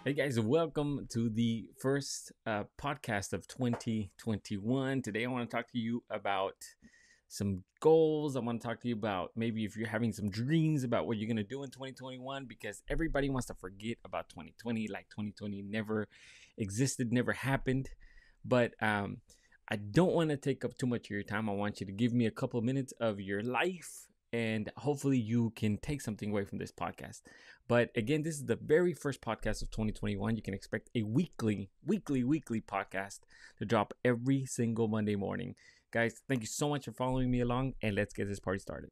Hey guys, welcome to the first podcast of 2021. Today I want to talk to you about some goals. I want to talk to you about maybe if you're having some dreams about what you're going to do in 2021 because everybody wants to forget about 2020 like 2020 never existed, never happened. But I don't want to take up too much of your time. I want you to give me a couple of minutes of your life and hopefully you can take something away from this podcast. But again, this is the very first podcast of 2021. You can expect a weekly podcast to drop every single Monday morning. Guys, thank you so much for following me along, and let's get this party started.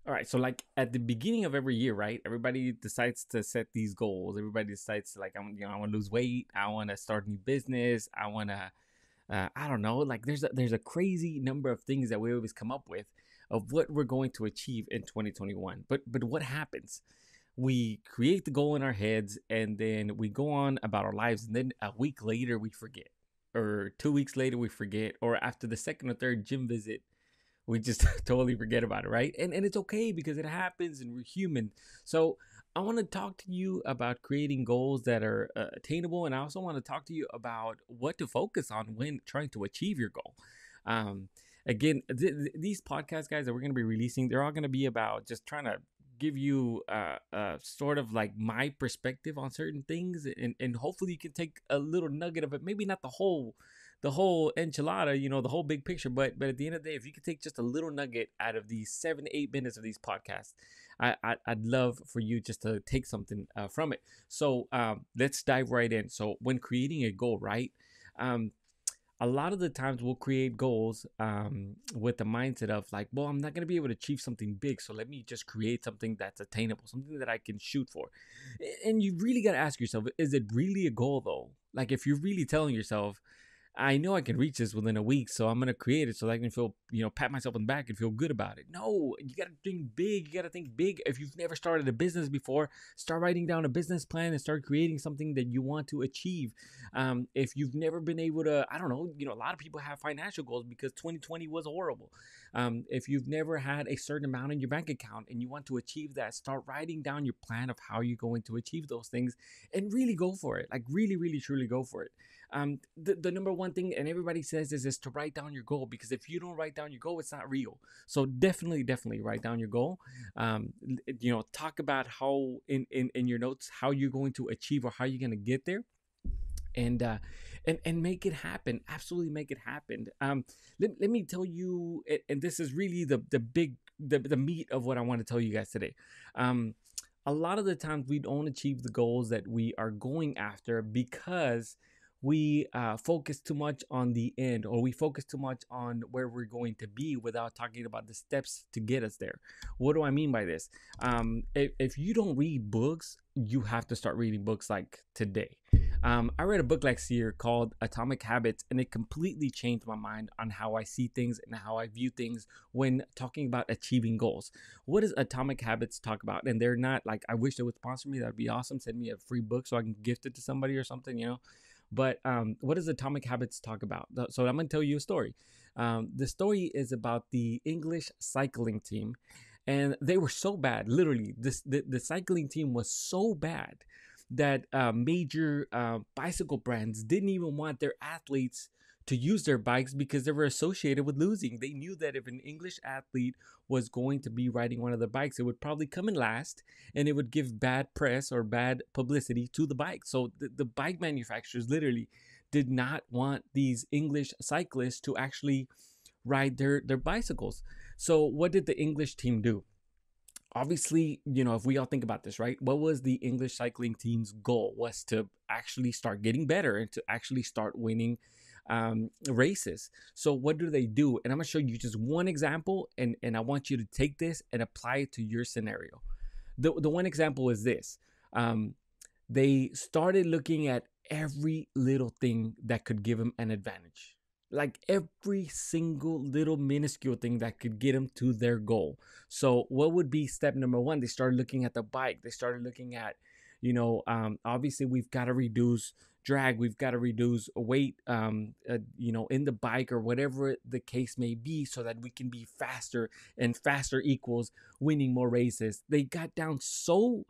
All right, so like at the beginning of every year, right? Everybody decides to set these goals. Everybody decides to I want to lose weight. I want to start a new business. I want to, I don't know. Like there's a crazy number of things that we always come up with of what we're going to achieve in 2021. But what happens? We create the goal in our heads, and then we go on about our lives, and then a week later we forget, or 2 weeks later we forget, or after the second or third gym visit we just totally forget about it, right? And it's okay because it happens and we're human. So I want to talk to you about creating goals that are attainable, and I also want to talk to you about what to focus on when trying to achieve your goal. Um, Again, these podcast guys that we're going to be releasing, they're all going to be about just trying to give you sort of like my perspective on certain things, and hopefully you can take a little nugget of it, maybe not the whole enchilada, the whole big picture. But at the end of the day, if you could take just a little nugget out of these 7 to 8 minutes of these podcasts, I'd love for you just to take something from it. So let's dive right in. So when creating a goal, right? A lot of the times we'll create goals with the mindset of like, well, I'm not going to be able to achieve something big, so let me just create something that's attainable, something that I can shoot for. And you really got to ask yourself, is it really a goal though? Like if you're really telling yourself, I know I can reach this within a week, so I'm going to create it so that I can feel, pat myself on the back and feel good about it. No, you got to think big. You got to think big. If you've never started a business before, start writing down a business plan and start creating something that you want to achieve. If you've never been able to, I don't know, a lot of people have financial goals because 2020 was horrible. If you've never had a certain amount in your bank account and you want to achieve that, start writing down your plan of how you're going to achieve those things and really go for it. Like really, really, truly go for it. The number one thing, and everybody says this, is to write down your goal, because if you don't write down your goal, it's not real. So definitely write down your goal. Talk about how in your notes how you're going to achieve or how you're going to get there. And make it happen. Absolutely make it happen. Let me tell you, and this is really the meat of what I want to tell you guys today. A lot of the times we don't achieve the goals that we are going after because we focus too much on the end, or we focus too much on where we're going to be without talking about the steps to get us there. What do I mean by this? If you don't read books, you have to start reading books like today. I read a book last year called Atomic Habits, and it completely changed my mind on how I see things and how I view things when talking about achieving goals. What does Atomic Habits talk about? And they're not like, I wish they would sponsor me. That'd be awesome. Send me a free book so I can gift it to somebody or something, But what does Atomic Habits talk about? So I'm going to tell you a story. The story is about the English cycling team. And they were so bad, literally, the cycling team was so bad that major bicycle brands didn't even want their athletes to use their bikes because they were associated with losing. They knew that if an English athlete was going to be riding one of the bikes, it would probably come in last, and it would give bad press or bad publicity to the bike. So the bike manufacturers literally did not want these English cyclists to actually ride their bicycles. So what did the English team do? Obviously, if we all think about this, right? What was the English cycling team's goal? Was to actually start getting better and to actually start winning races. So what do they do? And I'm gonna show you just one example, and I want you to take this and apply it to your scenario. The one example is this. They started looking at every little thing that could give them an advantage. like every single little minuscule thing that could get them to their goal. So what would be step number one? They started looking at the bike. They started looking at, obviously we've got to reduce drag, we've got to reduce weight, in the bike or whatever the case may be, so that we can be faster, and faster equals winning more races. They got down so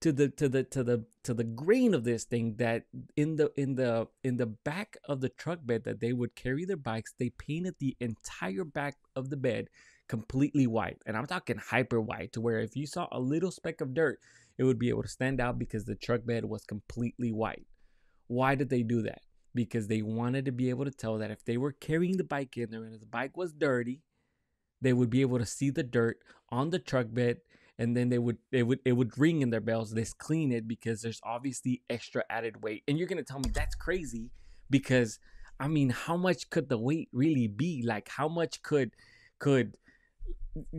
to the grain of this thing that in the back of the truck bed that they would carry their bikes, they painted the entire back of the bed completely white. And I'm talking hyper white, to where if you saw a little speck of dirt, it would be able to stand out because the truck bed was completely white. Why did they do that? Because they wanted to be able to tell that if they were carrying the bike in there and if the bike was dirty, they would be able to see the dirt on the truck bed, and then it would ring in their bells. Let's clean it, because there's obviously extra added weight. And you're gonna tell me that's crazy, because I mean, how much could the weight really be? Like, how much could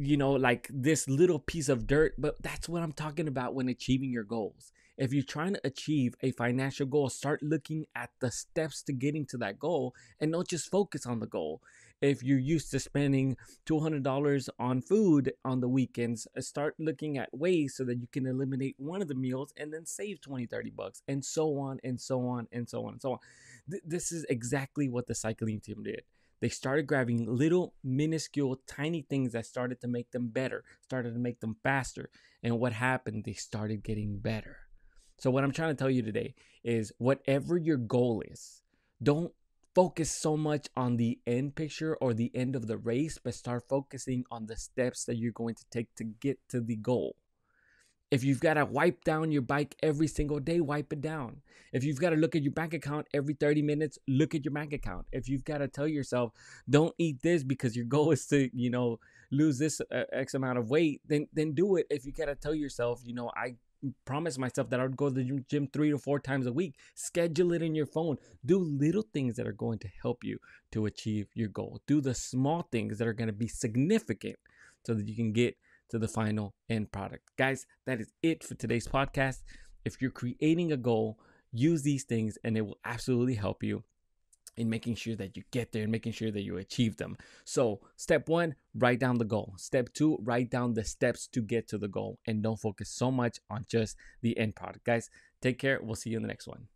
like this little piece of dirt? But that's what I'm talking about when achieving your goals. If you're trying to achieve a financial goal, start looking at the steps to getting to that goal, and don't just focus on the goal. If you're used to spending $200 on food on the weekends, start looking at ways so that you can eliminate one of the meals and then save 20-30 bucks, and so on and so on and so on and so on. This is exactly what the cycling team did. They started grabbing little, minuscule, tiny things that started to make them better, started to make them faster. And what happened? They started getting better. So what I'm trying to tell you today is, whatever your goal is, don't focus so much on the end picture or the end of the race, but start focusing on the steps that you're going to take to get to the goal. If you've got to wipe down your bike every single day, wipe it down. If you've got to look at your bank account every 30 minutes, look at your bank account. If you've got to tell yourself, don't eat this because your goal is to, lose this X amount of weight, then do it. If you got to tell yourself, I promise myself that I would go to the gym 3 to 4 times a week, schedule it in your phone. Do little things that are going to help you to achieve your goal. Do the small things that are going to be significant so that you can get to the final end product. Guys, that is it for today's podcast. If you're creating a goal, use these things and it will absolutely help you in making sure that you get there and making sure that you achieve them. So step 1, write down the goal. Step 2, write down the steps to get to the goal, and don't focus so much on just the end product. Guys, take care. We'll see you in the next one.